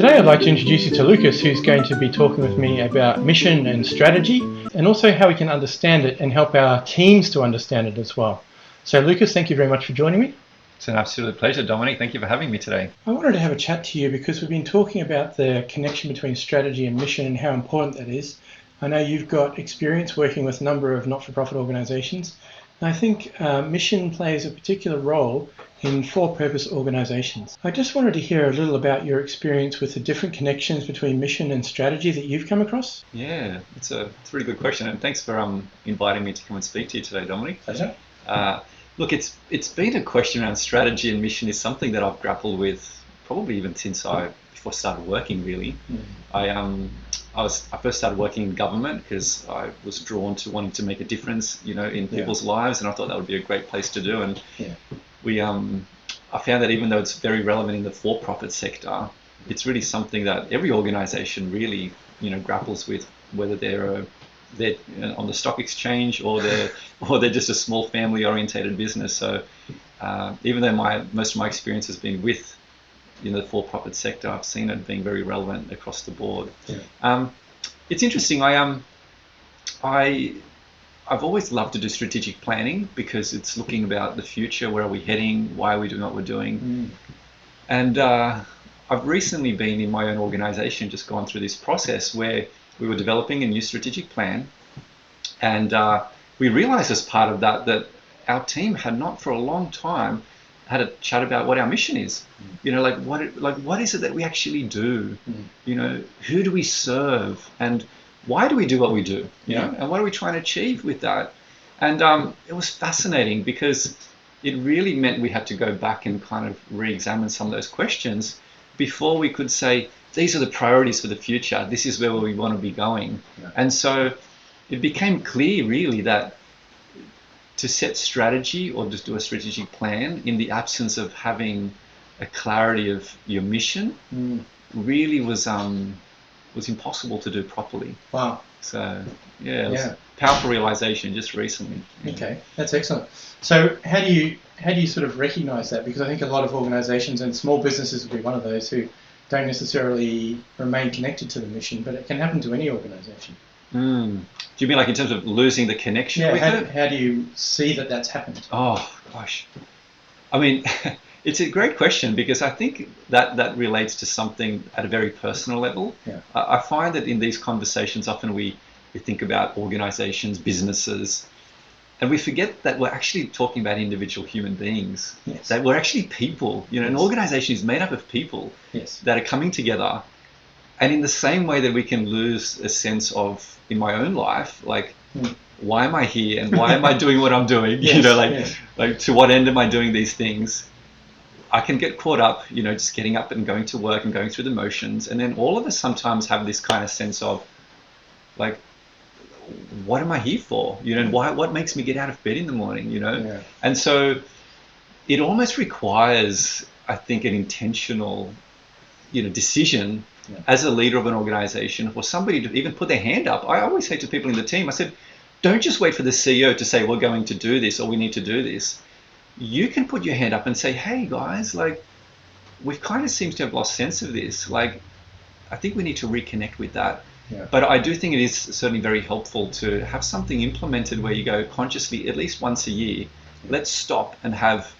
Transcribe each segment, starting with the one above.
Today I'd like to introduce you to Lucas, who's going to be talking with me about mission and strategy, and also how we can understand it and help our teams to understand it as well. So Lucas, thank you very much for joining me. It's an absolute pleasure, Dominic. Thank you for having me today. I wanted to have a chat to you because we've been talking about the connection between strategy and mission and how important that is. I know you've got experience working with a number of not-for-profit organisations, and I think mission plays a particular role in for-purpose organisations. I just wanted to hear a little about your experience with the different connections between mission and strategy that you've come across. Yeah, it's a really good question, and thanks for inviting me to come and speak to you today, Dominic. Pleasure. Look, it's been a question around strategy and mission is something that I've grappled with probably even since before I started working. Really, I first started working in government because I was drawn to wanting to make a difference, in people's lives, and I thought that would be a great place to do. And I found that even though it's very relevant in the for-profit sector, it's really something that every organisation really, grapples with, whether they're on the stock exchange or they're just a small family-orientated business. So even though most of my experience has been with the for-profit sector, I've seen it being very relevant across the board. Yeah. It's interesting. I've always loved to do strategic planning because it's looking about the future. Where are we heading? Why are we doing what we're doing? And I've recently been in my own organisation, just gone through this process where we were developing a new strategic plan, and we realised as part of that our team had not for a long time had a chat about what our mission is. What is it that we actually do? Who do we serve, and why do we do what we do? And what are we trying to achieve with that? And it was fascinating because it really meant we had to go back and kind of re-examine some of those questions before we could say, these are the priorities for the future. This is where we want to be going. Yeah. And so it became clear really that to set strategy or just do a strategic plan in the absence of having a clarity of your mission really was impossible to do properly. Wow. So it was a powerful realization just recently. Okay, that's excellent. So how do you sort of recognize that? Because I think a lot of organizations and small businesses will be one of those who don't necessarily remain connected to the mission, but it can happen to any organization. Do you mean like in terms of losing the connection with it? How do you see that that's happened? Oh, gosh. I mean, it's a great question because I think that relates to something at a very personal level. Yeah. I find that in these conversations, often we think about organizations, businesses, and we forget that we're actually talking about individual human beings. Yes. That we're actually people. An organization is made up of people that are coming together. And in the same way that we can lose a sense of, in my own life, why am I here and why am I doing what I'm doing? Like to what end am I doing these things? I can get caught up, just getting up and going to work and going through the motions. And then all of us sometimes have this kind of sense of, like, what am I here for? And what makes me get out of bed in the morning? Yeah. And so it almost requires, I think, an intentional, decision as a leader of an organization for somebody to even put their hand up. I always say to people in the team, I said, don't just wait for the CEO to say, we're going to do this or we need to do this. You can put your hand up and say, hey guys, we've kind of seems to have lost sense of this. I think we need to reconnect with that. Yeah. But I do think it is certainly very helpful to have something implemented where you go consciously at least once a year. Let's stop and have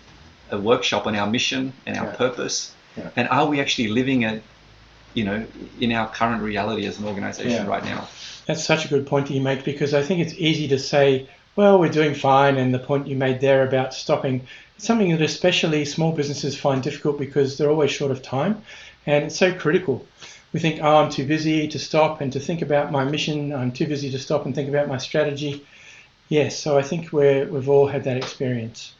a workshop on our mission and our purpose. Yeah. And are we actually living it, in our current reality as an organization right now? That's such a good point that you make, because I think it's easy to say, well, we're doing fine, and the point you made there about stopping, it's something that especially small businesses find difficult because they're always short of time, and it's so critical. We think, I'm too busy to stop and to think about my mission. I'm too busy to stop and think about my strategy. Yes, so I think we've all had that experience.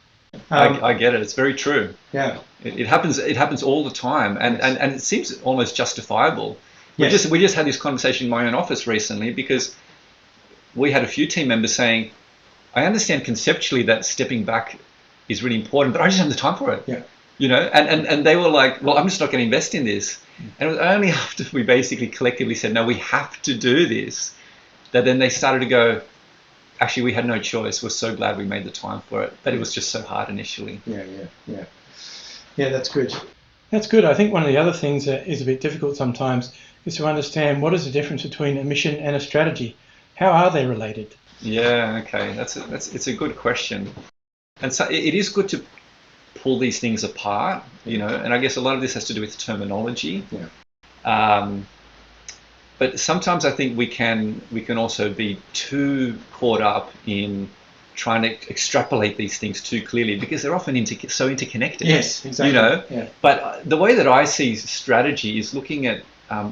I get it. It's very true. Yeah. It happens all the time, and it seems almost justifiable. Yes. We just had this conversation in my own office recently because we had a few team members saying, I understand conceptually that stepping back is really important, but I just don't have the time for it. Yeah. And they were like, well, I'm just not going to invest in this. And it was only after we basically collectively said, no, we have to do this, that then they started to go, actually, we had no choice. We're so glad we made the time for it. But it was just so hard initially. Yeah, that's good. That's good. I think one of the other things that is a bit difficult sometimes is to understand what is the difference between a mission and a strategy. How are they related? Yeah, okay, it's a good question, and so it is good to pull these things apart, and I guess a lot of this has to do with terminology. Yeah. But sometimes I think we can also be too caught up in trying to extrapolate these things too clearly because they're often so interconnected. Yes, exactly. Yeah. But the way that I see strategy is looking at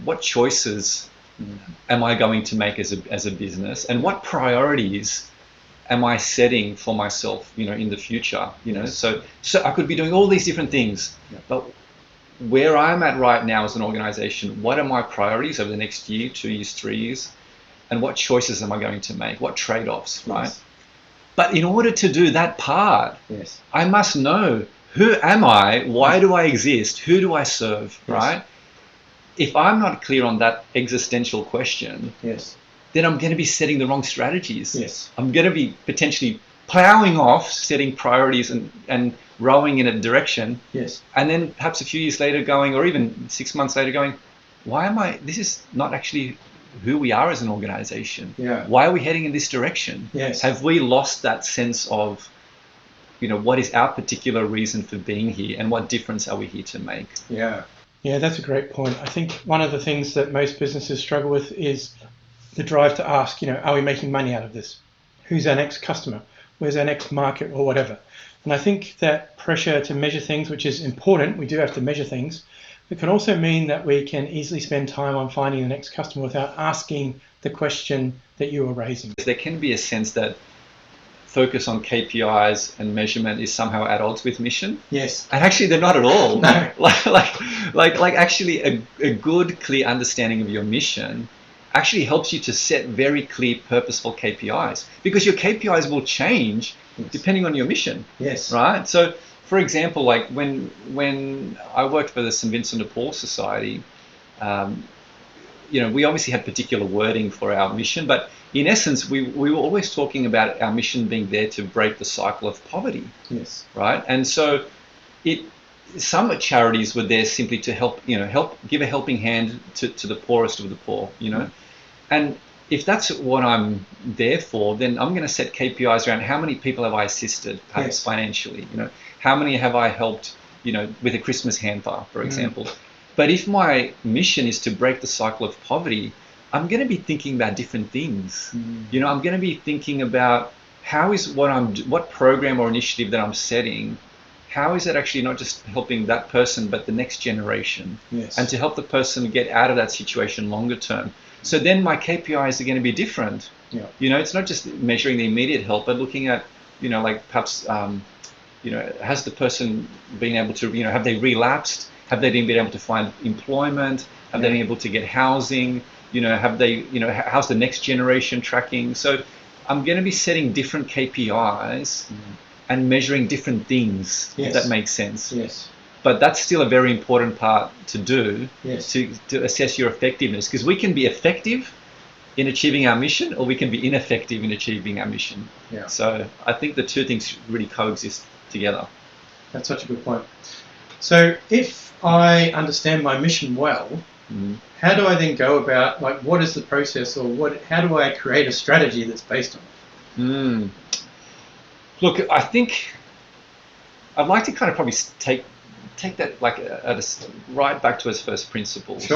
what choices am I going to make as a business, and what priorities am I setting for myself, in the future. Yes. So I could be doing all these different things, but where I'm at right now as an organization, what are my priorities over the next year, 2 years, 3 years, and what choices am I going to make? What trade-offs, right? Yes. But in order to do that part, Yes. I must know, who am I? Why do I exist? Who do I serve, right? If I'm not clear on that existential question, Yes. then I'm going to be setting the wrong strategies. Yes. I'm going to be potentially plowing off, setting priorities and rowing in a direction. Yes. And then perhaps a few years later going, or even 6 months later going, this is not actually who we are as an organization. Yeah. Why are we heading in this direction? Yes. Have we lost that sense of, what is our particular reason for being here and what difference are we here to make? Yeah. Yeah, that's a great point. I think one of the things that most businesses struggle with is the drive to ask, are we making money out of this? Who's our next customer? Where's our next market or whatever? And I think that pressure to measure things, which is important, we do have to measure things, it can also mean that we can easily spend time on finding the next customer without asking the question that you were raising. There can be a sense that focus on KPIs and measurement is somehow at odds with mission. Yes. And actually they're not at all. No. like actually a good, clear understanding of your mission actually helps you to set very clear, purposeful KPIs, because your KPIs will change depending on your mission. Yes. Right? So, for example, like when I worked for the St. Vincent de Paul Society, we obviously had particular wording for our mission, but in essence, we were always talking about our mission being there to break the cycle of poverty. Yes. Right? And so some charities were there simply to help give a helping hand to the poorest of the poor, And if that's what I'm there for, then I'm going to set KPIs around how many people have I assisted, perhaps financially, how many have I helped, with a Christmas hamper, for example. But if my mission is to break the cycle of poverty, I'm going to be thinking about different things. I'm going to be thinking about how is what program or initiative that I'm setting, how is it actually not just helping that person, but the next generation, and to help the person get out of that situation longer term. So then my KPIs are going to be different. Yeah. It's not just measuring the immediate help, but looking at, like perhaps, has the person been able to, have they relapsed? Have they been able to find employment? Have they been able to get housing? Have they, how's the next generation tracking? So I'm going to be setting different KPIs and measuring different things, if that makes sense. Yes. But that's still a very important part to do, to assess your effectiveness, because we can be effective in achieving our mission, or we can be ineffective in achieving our mission. Yeah. So I think the two things really coexist together. That's such a good point. So if I understand my mission well, how do I then go about, what is the process, or how do I create a strategy that's based on it? Look, I think I'd like to kind of probably take that right back to its first principles,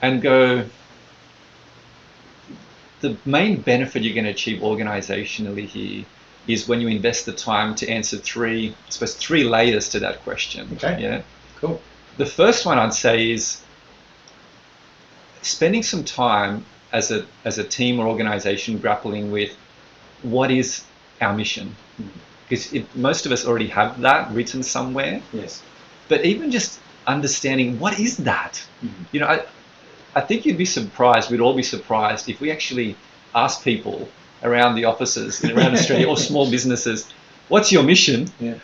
and go, the main benefit you're going to achieve organizationally here is when you invest the time to answer three layers to that question. Okay. Yeah. Cool. The first one I'd say is spending some time as a team or organization grappling with what is our mission. Because most of us already have that written somewhere. Yes. But even just understanding what is that? I think you'd be surprised, we'd all be surprised if we actually asked people around the offices around Australia or small businesses, what's your mission? Yeah.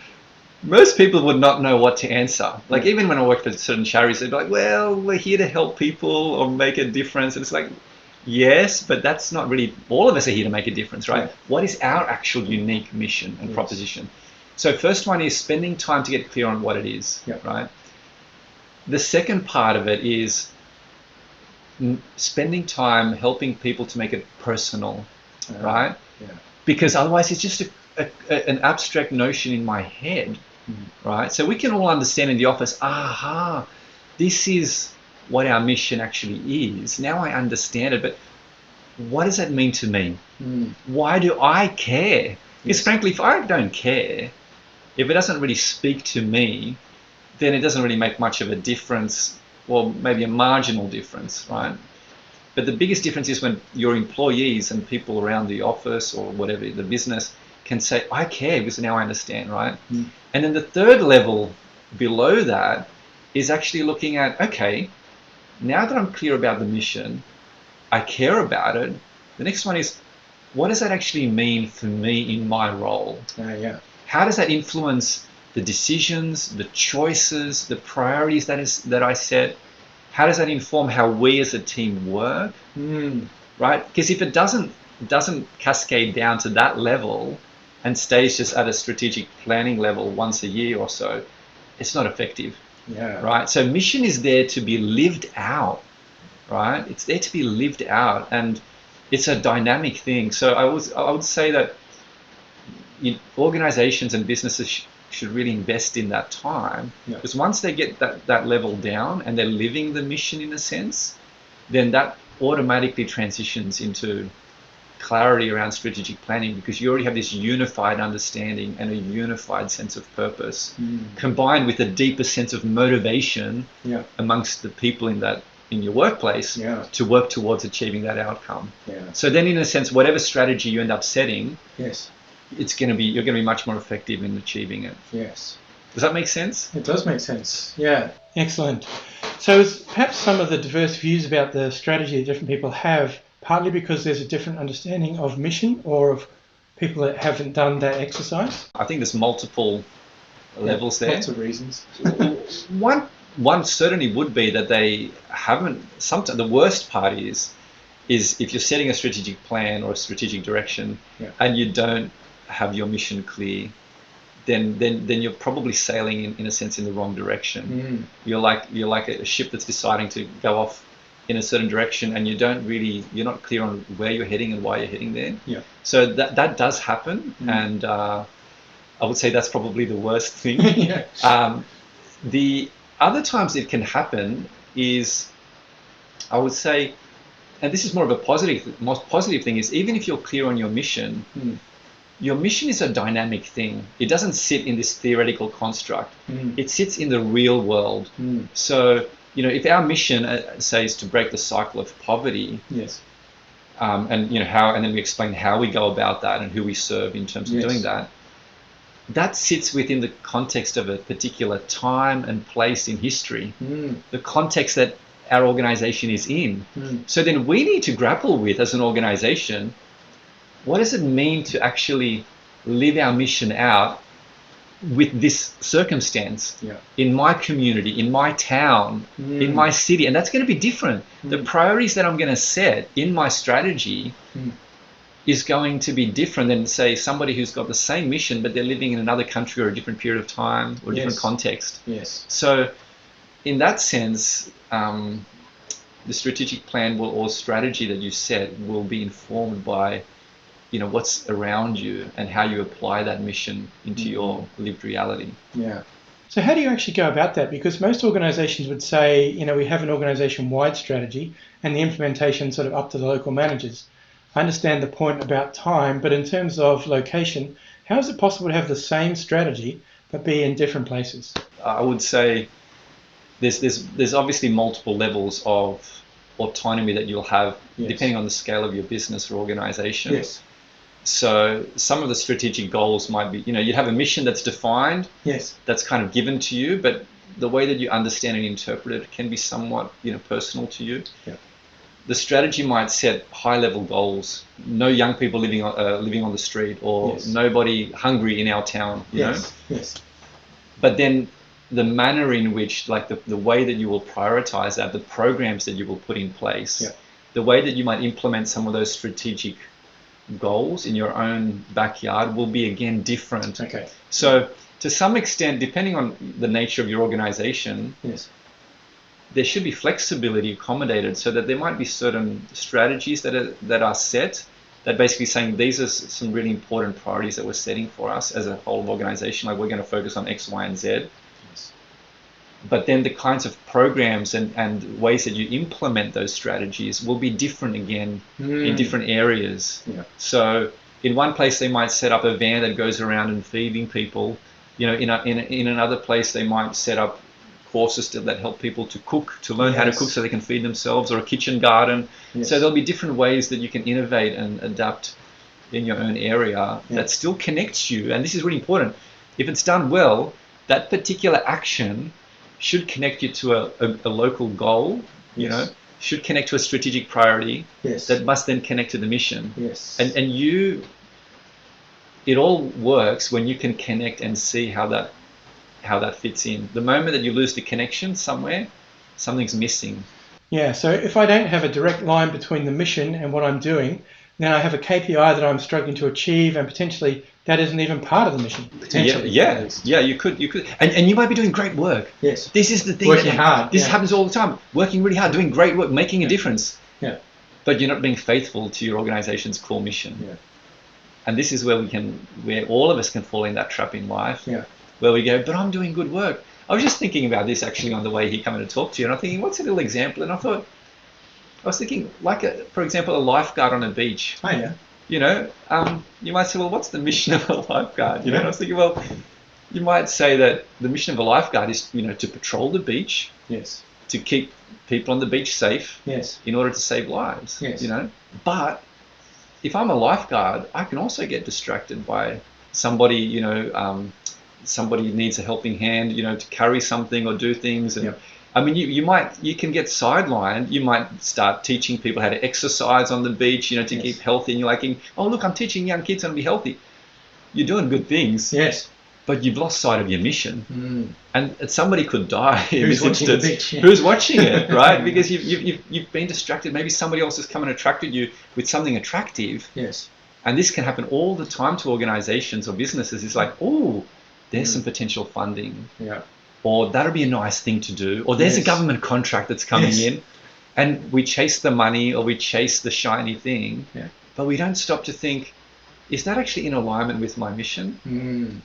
Most people would not know what to answer. Like even when I worked for certain charities, they'd be like, well, we're here to help people or make a difference. And it's like, yes, but that's not really, all of us are here to make a difference, right? Yeah. What is our actual unique mission and proposition? So first one is spending time to get clear on what it is, right? The second part of it is spending time helping people to make it personal, right? Yeah. Because otherwise it's just an abstract notion in my head, right? So we can all understand in the office, aha, this is what our mission actually is. Now I understand it, but what does that mean to me? Why do I care? Because frankly, if I don't care, if it doesn't really speak to me, then it doesn't really make much of a difference, or maybe a marginal difference, right? But the biggest difference is when your employees and people around the office or whatever, the business, can say, I care because now I understand, right? And then the third level below that is actually looking at, okay, now that I'm clear about the mission, I care about it. The next one is, what does that actually mean for me in my role? How does that influence the decisions, the choices, the priorities that I set? How does that inform how we as a team work? Right? Because if it doesn't cascade down to that level and stays just at a strategic planning level once a year or so, it's not effective. Right? So mission is there to be lived out, right? It's there to be lived out, and it's a dynamic thing. So I would say that organizations and businesses should really invest in that time, because once they get that level down and they're living the mission in a sense, then that automatically transitions into clarity around strategic planning, because you already have this unified understanding and a unified sense of purpose, combined with a deeper sense of motivation amongst the people in your workplace to work towards achieving that outcome. So then, in a sense, whatever strategy you end up setting, you're going to be much more effective in achieving it. Does that make sense? It does make sense. Yeah. Excellent. So is perhaps some of the diverse views about the strategy that different people have partly because there's a different understanding of mission, or of people that haven't done that exercise? I think there's multiple levels there. Lots of reasons. One certainly would be that they haven't. Sometimes the worst part is if you're setting a strategic plan or a strategic direction and you don't have your mission clear, then you're probably sailing in a sense in the wrong direction. You're like a ship that's deciding to go off in a certain direction, and you're not clear on where you're heading and why you're heading there. So that does happen, and I would say that's probably the worst thing. The other times it can happen is, I would say, and this is more of a most positive thing, is even if you're clear on your mission, your mission is a dynamic thing. It doesn't sit in this theoretical construct. It sits in the real world. So, if our mission, say, is to break the cycle of poverty, and then we explain how we go about that and who we serve in terms of doing that, that sits within the context of a particular time and place in history, the context that our organization is in. So then we need to grapple with, as an organization, what does it mean to actually live our mission out with this circumstance in my community, in my town, in my city? And that's going to be different. The priorities that I'm going to set in my strategy is going to be different than, say, somebody who's got the same mission, but they're living in another country or a different period of time or a different context. So in that sense, the strategic plan or strategy that you set will be informed by what's around you and how you apply that mission into your lived reality. So how do you actually go about that? Because most organizations would say, we have an organization-wide strategy and the implementation sort of up to the local managers. I understand the point about time, but in terms of location, how is it possible to have the same strategy but be in different places? I would say there's obviously multiple levels of autonomy that you'll have depending on the scale of your business or organization. So some of the strategic goals might be, you'd have a mission that's defined, that's kind of given to you, but the way that you understand and interpret it can be somewhat, personal to you. The strategy might set high-level goals: no young people living on the street, or nobody hungry in our town. But then the manner in which, like the way that you will prioritize that, the programs that you will put in place, the way that you might implement some of those strategic goals in your own backyard will be again different. So to some extent, depending on the nature of your organization, there should be flexibility accommodated, so that there might be certain strategies that are set, that basically saying these are some really important priorities that we're setting for us as a whole organization. Like, we're going to focus on X, Y, and Z. Yes. But then the kinds of programs and ways that you implement those strategies will be different again in different areas. Yeah. So in one place they might set up a van that goes around and feeding people. In another place they might set up courses that help people to cook, to learn how to cook so they can feed themselves, or a kitchen garden. So there'll be different ways that you can innovate and adapt in your own area that still connects you. And this is really important. If it's done well, that particular action should connect you to a local goal, should connect to a strategic priority that must then connect to the mission. And it all works when you can connect and see how that fits in. The moment that you lose the connection somewhere, something's missing. Yeah, so if I don't have a direct line between the mission and what I'm doing, then I have a KPI that I'm struggling to achieve, and potentially that isn't even part of the mission. Potentially. Yeah, you could. And you might be doing great work. Yes. This is the thing. Working hard. This happens all the time. Working really hard, doing great work, making a difference. Yeah. But you're not being faithful to your organization's core mission. Yeah. And this is where all of us can fall in that trap in life. Yeah. Where we go, but I'm doing good work. I was just thinking about this actually on the way here coming to talk to you, and I'm thinking, what's a little example? And I was thinking, for example, a lifeguard on a beach. Oh, yeah. You might say, well, what's the mission of a lifeguard? And I was thinking, well, you might say that the mission of a lifeguard is, to patrol the beach. Yes. To keep people on the beach safe. Yes. In order to save lives. Yes. But if I'm a lifeguard, I can also get distracted by somebody, somebody needs a helping hand, to carry something or do things. And I mean, you can get sidelined. You might start teaching people how to exercise on the beach, to keep healthy. And you're like, oh, look, I'm teaching young kids how to be healthy. You're doing good things. Yes. But you've lost sight of your mission. And somebody could die in Who's this watching instance. The beach, Who's watching it, right? Because you've been distracted. Maybe somebody else has come and attracted you with something attractive. Yes. And this can happen all the time to organizations or businesses. It's like, oh, there's some potential funding. Yeah. Or that'll be a nice thing to do. Or there's a government contract that's coming in. And we chase the money, or we chase the shiny thing. Yeah. But we don't stop to think, is that actually in alignment with my mission?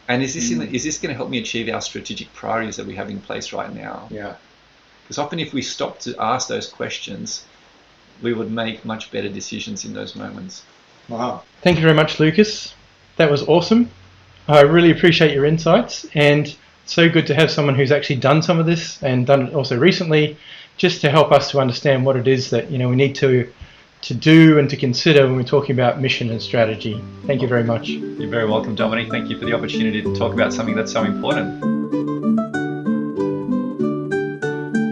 And is this going to help me achieve our strategic priorities that we have in place right now? Yeah. Because often if we stop to ask those questions, we would make much better decisions in those moments. Wow. Thank you very much, Lucas. That was awesome. I really appreciate your insights, and so good to have someone who's actually done some of this and done it also recently, just to help us to understand what it is that we need to do and to consider when we're talking about mission and strategy. Thank you very much. You're very welcome, Dominic. Thank you for the opportunity to talk about something that's so important.